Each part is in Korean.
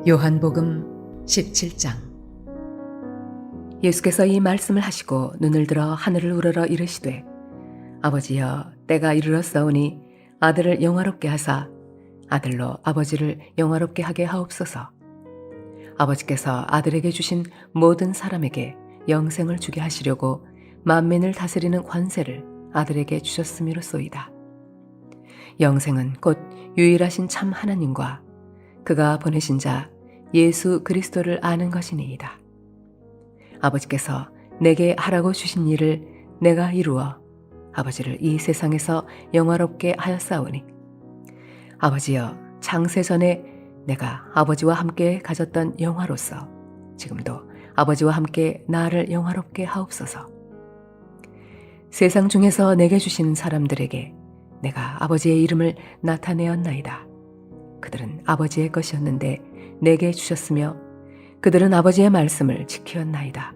요한복음 17장. 예수께서 이 말씀을 하시고 눈을 들어 하늘을 우러러 이르시되, 아버지여, 때가 이르렀사오니 아들을 영화롭게 하사 아들로 아버지를 영화롭게 하게 하옵소서. 아버지께서 아들에게 주신 모든 사람에게 영생을 주게 하시려고 만민을 다스리는 권세를 아들에게 주셨음이로소이다. 영생은 곧 유일하신 참 하나님과 그가 보내신 자 예수 그리스도를 아는 것이니이다. 아버지께서 내게 하라고 주신 일을 내가 이루어 아버지를 이 세상에서 영화롭게 하였사오니, 아버지여, 창세전에 내가 아버지와 함께 가졌던 영화로서 지금도 아버지와 함께 나를 영화롭게 하옵소서. 세상 중에서 내게 주신 사람들에게 내가 아버지의 이름을 나타내었나이다. 그들은 아버지의 것이었는데 내게 주셨으며 그들은 아버지의 말씀을 지키었나이다.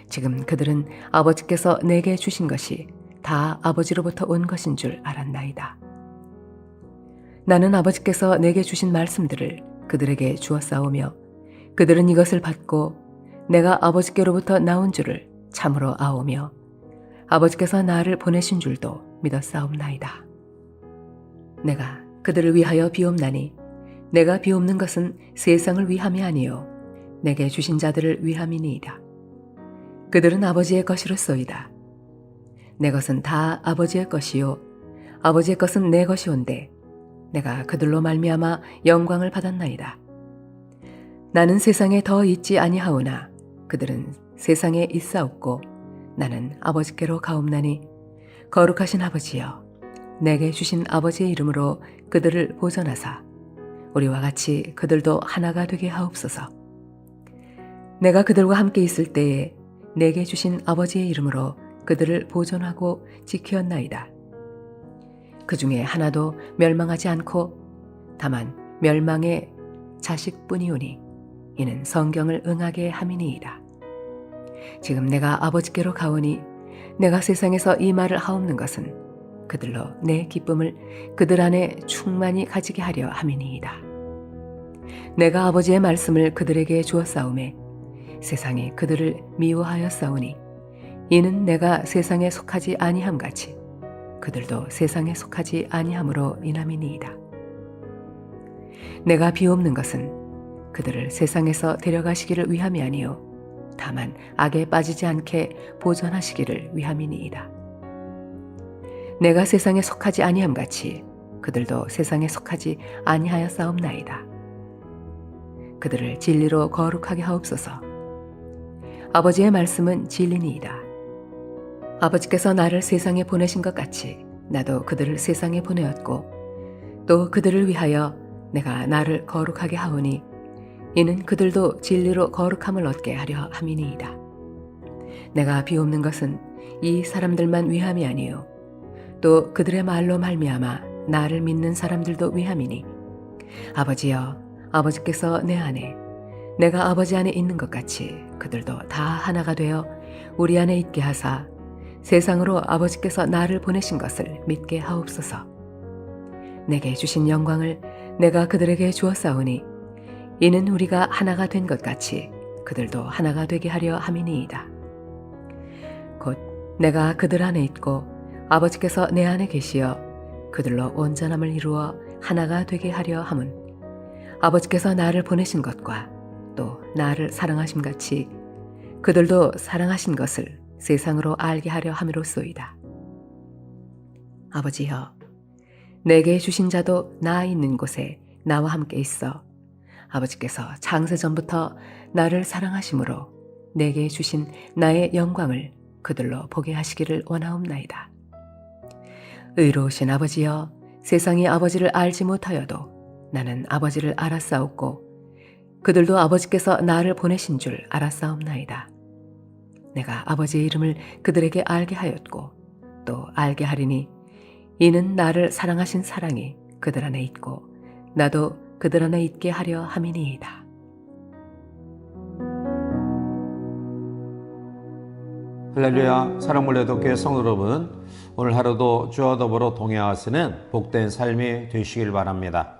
지금 그들은 아버지께서 내게 주신 것이 다 아버지로부터 온 것인 줄 알았나이다. 나는 아버지께서 내게 주신 말씀들을 그들에게 주었사오며 그들은 이것을 받고 내가 아버지께로부터 나온 줄을 참으로 아오며 아버지께서 나를 보내신 줄도 믿었사옵나이다. 내가 그들을 위하여 비옵나니 내가 비옵는 것은 세상을 위함이 아니요 내게 주신 자들을 위함이니이다. 그들은 아버지의 것이로소이다. 내 것은 다 아버지의 것이요 아버지의 것은 내 것이온데 내가 그들로 말미암아 영광을 받았나이다. 나는 세상에 더 있지 아니하오나 그들은 세상에 있사옵고 나는 아버지께로 가옵나니, 거룩하신 아버지여, 내게 주신 아버지의 이름으로 그들을 보존하사 우리와 같이 그들도 하나가 되게 하옵소서. 내가 그들과 함께 있을 때에 내게 주신 아버지의 이름으로 그들을 보존하고 지키었나이다. 그 중에 하나도 멸망하지 않고 다만 멸망의 자식뿐이오니 이는 성경을 응하게 함이니이다. 지금 내가 아버지께로 가오니 내가 세상에서 이 말을 하옵는 것은 그들로 내 기쁨을 그들 안에 충만히 가지게 하려 함이니이다. 내가 아버지의 말씀을 그들에게 주었사오매 세상이 그들을 미워하였사오니 이는 내가 세상에 속하지 아니함같이 그들도 세상에 속하지 아니함으로 인함이니이다. 내가 비옵는 것은 그들을 세상에서 데려가시기를 위함이 아니요 다만 악에 빠지지 않게 보존하시기를 위함이니이다. 내가 세상에 속하지 아니함같이 그들도 세상에 속하지 아니하였사옵나이다. 그들을 진리로 거룩하게 하옵소서. 아버지의 말씀은 진리니이다. 아버지께서 나를 세상에 보내신 것 같이 나도 그들을 세상에 보내었고 또 그들을 위하여 내가 나를 거룩하게 하오니 이는 그들도 진리로 거룩함을 얻게 하려 함이니이다. 내가 비옵는 것은 이 사람들만 위함이 아니요 또 그들의 말로 말미암아 나를 믿는 사람들도 위함이니, 아버지여, 아버지께서 내 안에 내가 아버지 안에 있는 것 같이 그들도 다 하나가 되어 우리 안에 있게 하사 세상으로 아버지께서 나를 보내신 것을 믿게 하옵소서. 내게 주신 영광을 내가 그들에게 주었사오니 이는 우리가 하나가 된 것 같이 그들도 하나가 되게 하려 함이니이다. 곧 내가 그들 안에 있고 아버지께서 내 안에 계시어 그들로 온전함을 이루어 하나가 되게 하려 함은 아버지께서 나를 보내신 것과 또 나를 사랑하심 같이 그들도 사랑하신 것을 세상으로 알게 하려 함이로소이다. 아버지여, 내게 주신 자도 나 있는 곳에 나와 함께 있어 아버지께서 창세전부터 나를 사랑하심으로 내게 주신 나의 영광을 그들로 보게 하시기를 원하옵나이다. 의로우신 아버지여, 세상이 아버지를 알지 못하여도 나는 아버지를 알았사옵고 그들도 아버지께서 나를 보내신 줄 알았사옵나이다. 내가 아버지의 이름을 그들에게 알게 하였고 또 알게 하리니 이는 나를 사랑하신 사랑이 그들 안에 있고 나도 그들 안에 있게 하려 함이니이다. 할렐루야. 사랑물레독교회 성도 여러분, 오늘 하루도 주와 더불어 동행하시는 복된 삶이 되시길 바랍니다.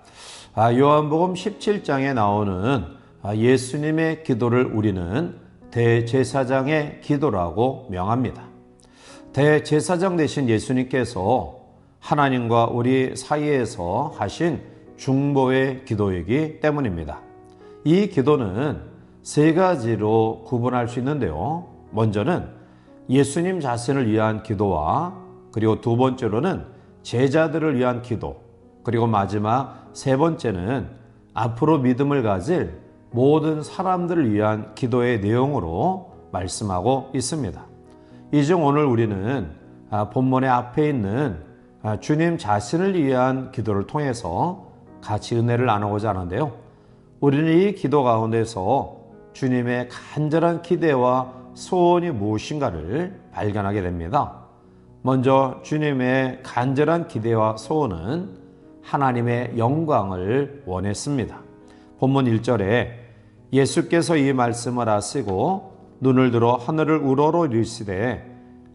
요한복음 17장에 나오는 예수님의 기도를 우리는 대제사장의 기도라고 명합니다. 대제사장 되신 예수님께서 하나님과 우리 사이에서 하신 중보의 기도이기 때문입니다. 이 기도는 세 가지로 구분할 수 있는데요. 먼저는 예수님 자신을 위한 기도와 그리고 두 번째로는 제자들을 위한 기도, 그리고 마지막 세 번째는 앞으로 믿음을 가질 모든 사람들을 위한 기도의 내용으로 말씀하고 있습니다. 이 중 오늘 우리는 본문의 앞에 있는 주님 자신을 위한 기도를 통해서 같이 은혜를 나누고자 하는데요. 우리는 이 기도 가운데서 주님의 간절한 기대와 소원이 무엇인가를 발견하게 됩니다. 먼저 주님의 간절한 기대와 소원은 하나님의 영광을 원했습니다. 본문 1절에 예수께서 이 말씀을 하시고 눈을 들어 하늘을 우러러 이르시되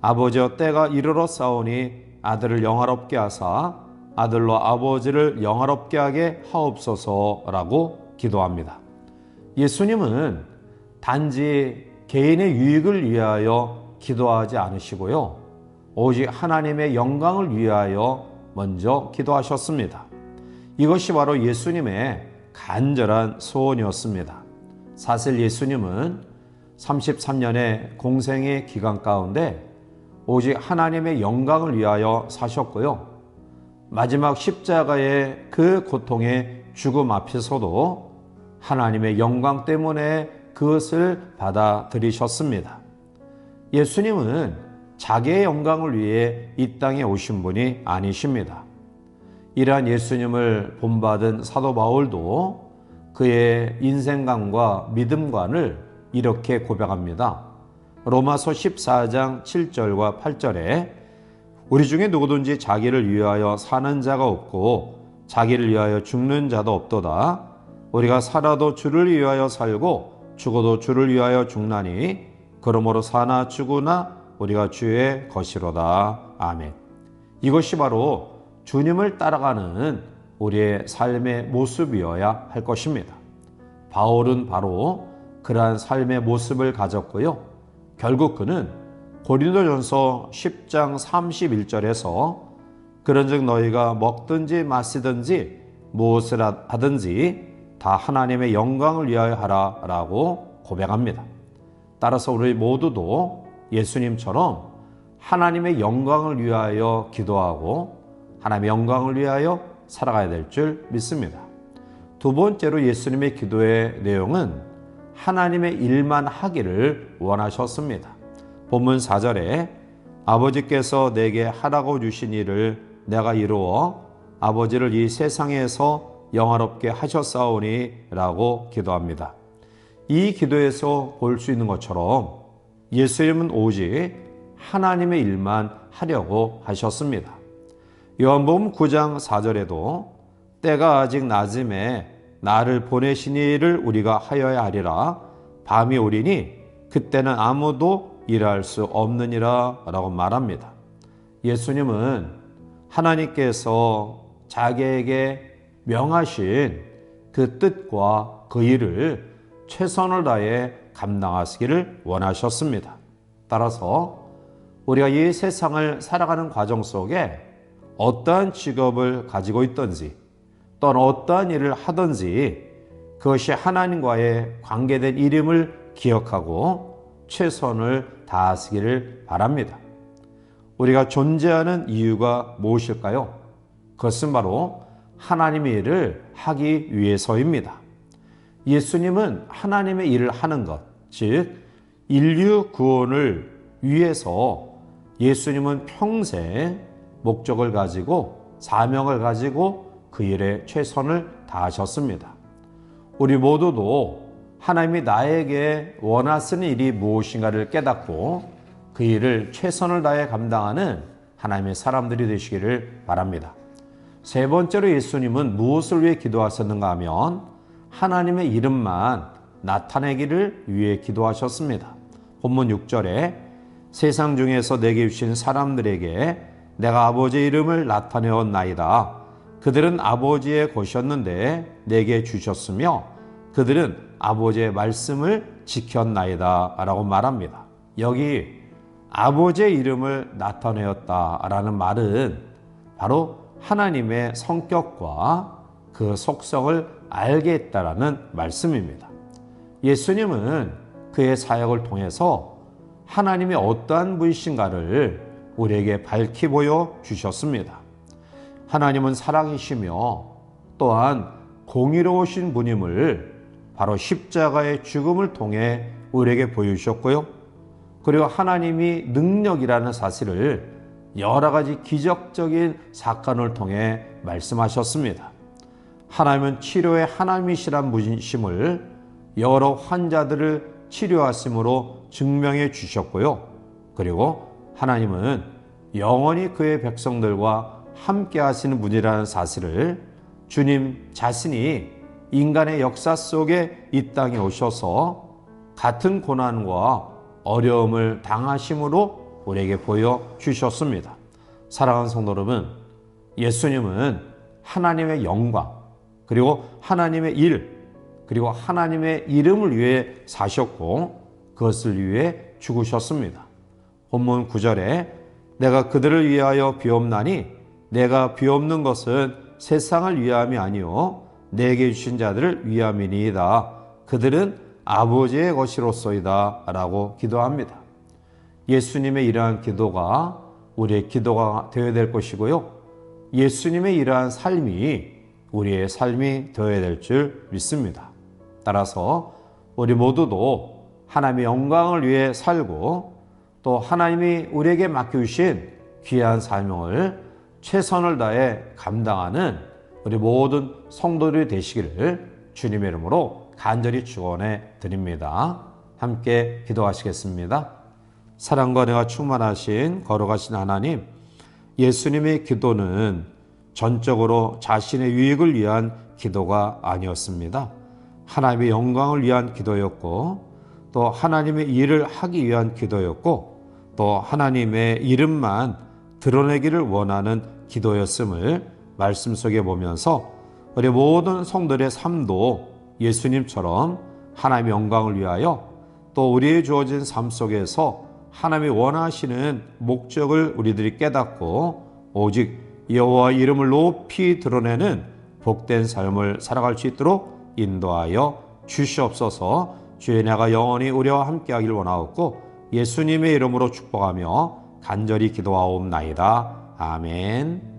아버지여 때가 이르러 싸우니 아들을 영화롭게 하사 아들로 아버지를 영화롭게 하게 하옵소서라고 기도합니다. 예수님은 단지 개인의 유익을 위하여 기도하지 않으시고요. 오직 하나님의 영광을 위하여 먼저 기도하셨습니다. 이것이 바로 예수님의 간절한 소원이었습니다. 사실 예수님은 33년의 공생의 기간 가운데 오직 하나님의 영광을 위하여 사셨고요. 마지막 십자가의 그 고통의 죽음 앞에서도 하나님의 영광 때문에 그것을 받아들이셨습니다. 예수님은 자기의 영광을 위해 이 땅에 오신 분이 아니십니다. 이러한 예수님을 본받은 사도 바울도 그의 인생관과 믿음관을 이렇게 고백합니다. 로마서 14장 7절과 8절에 우리 중에 누구든지 자기를 위하여 사는 자가 없고 자기를 위하여 죽는 자도 없도다. 우리가 살아도 주를 위하여 살고 죽어도 주를 위하여 죽나니 그러므로 사나 죽으나 우리가 주의 것이로다. 아멘. 이것이 바로 주님을 따라가는 우리의 삶의 모습이어야 할 것입니다. 바울은 바로 그러한 삶의 모습을 가졌고요. 결국 그는 고린도전서 10장 31절에서 그런즉 너희가 먹든지 마시든지 무엇을 하든지 다 하나님의 영광을 위하여 하라 라고 고백합니다. 따라서 우리 모두도 예수님처럼 하나님의 영광을 위하여 기도하고 하나님의 영광을 위하여 살아가야 될 줄 믿습니다. 두 번째로 예수님의 기도의 내용은 하나님의 일만 하기를 원하셨습니다. 본문 4절에 아버지께서 내게 하라고 주신 일을 내가 이루어 아버지를 이 세상에서 영화롭게 하셨사오니 라고 기도합니다. 이 기도에서 볼 수 있는 것처럼 예수님은 오직 하나님의 일만 하려고 하셨습니다. 요한복음 9장 4절에도 때가 아직 낮음에 나를 보내신 이를 우리가 하여야 하리라. 밤이 오리니 그때는 아무도 일할 수 없느니라 라고 말합니다. 예수님은 하나님께서 자기에게 명하신 그 뜻과 그 일을 최선을 다해 감당하시기를 원하셨습니다. 따라서 우리가 이 세상을 살아가는 과정 속에 어떠한 직업을 가지고 있든지 또는 어떠한 일을 하든지 그것이 하나님과의 관계된 일임을 기억하고 최선을 다하시기를 바랍니다. 우리가 존재하는 이유가 무엇일까요? 그것은 바로 하나님의 일을 하기 위해서입니다. 예수님은 하나님의 일을 하는 것, 즉 인류 구원을 위해서 예수님은 평생 목적을 가지고 사명을 가지고 그 일에 최선을 다하셨습니다. 우리 모두도 하나님이 나에게 원하시는 일이 무엇인가를 깨닫고 그 일을 최선을 다해 감당하는 하나님의 사람들이 되시기를 바랍니다. 세 번째로 예수님은 무엇을 위해 기도하셨는가 하면 하나님의 이름만 나타내기를 위해 기도하셨습니다. 본문 6절에 세상 중에서 내게 주신 사람들에게 내가 아버지의 이름을 나타내었나이다. 그들은 아버지의 것이었는데 내게 주셨으며 그들은 아버지의 말씀을 지켰나이다 라고 말합니다. 여기 아버지의 이름을 나타내었다라는 말은 바로 하나님의 성격과 그 속성을 알게 했다라는 말씀입니다. 예수님은 그의 사역을 통해서 하나님의 어떠한 분이신가를 우리에게 밝히 보여 주셨습니다. 하나님은 사랑이시며 또한 공의로우신 분임을 바로 십자가의 죽음을 통해 우리에게 보여주셨고요. 그리고 하나님이 능력이라는 사실을 여러 가지 기적적인 사건을 통해 말씀하셨습니다. 하나님은 치료의 하나님이시란 분이심을 여러 환자들을 치료하심으로 증명해 주셨고요. 그리고 하나님은 영원히 그의 백성들과 함께 하시는 분이라는 사실을 주님 자신이 인간의 역사 속에 이 땅에 오셔서 같은 고난과 어려움을 당하심으로 우리에게 보여주셨습니다. 사랑하는 성도 여러분, 예수님은 하나님의 영광, 그리고 하나님의 일, 그리고 하나님의 이름을 위해 사셨고 그것을 위해 죽으셨습니다. 본문 9절에 내가 그들을 위하여 비옵나니 내가 비옵는 것은 세상을 위함이 아니요 내게 주신 자들을 위함이니이다. 그들은 아버지의 것이로소이다 라고 기도합니다. 예수님의 이러한 기도가 우리의 기도가 되어야 될 것이고요. 예수님의 이러한 삶이 우리의 삶이 되어야 될 줄 믿습니다. 따라서 우리 모두도 하나님의 영광을 위해 살고 또 하나님이 우리에게 맡겨주신 귀한 사명을 최선을 다해 감당하는 우리 모든 성도들이 되시기를 주님의 이름으로 간절히 축원해 드립니다. 함께 기도하시겠습니다. 사랑과 은혜가 충만하신 거룩하신 하나님, 예수님의 기도는 전적으로 자신의 유익을 위한 기도가 아니었습니다. 하나님의 영광을 위한 기도였고 또 하나님의 일을 하기 위한 기도였고 또 하나님의 이름만 드러내기를 원하는 기도였음을 말씀 속에 보면서 우리 모든 성도들의 삶도 예수님처럼 하나님의 영광을 위하여 또 우리의 주어진 삶 속에서 하나님이 원하시는 목적을 우리들이 깨닫고 오직 여호와 이름을 높이 드러내는 복된 삶을 살아갈 수 있도록 인도하여 주시옵소서. 주의 은혜가 영원히 우리와 함께하길 원하옵고 예수님의 이름으로 축복하며 간절히 기도하옵나이다. 아멘.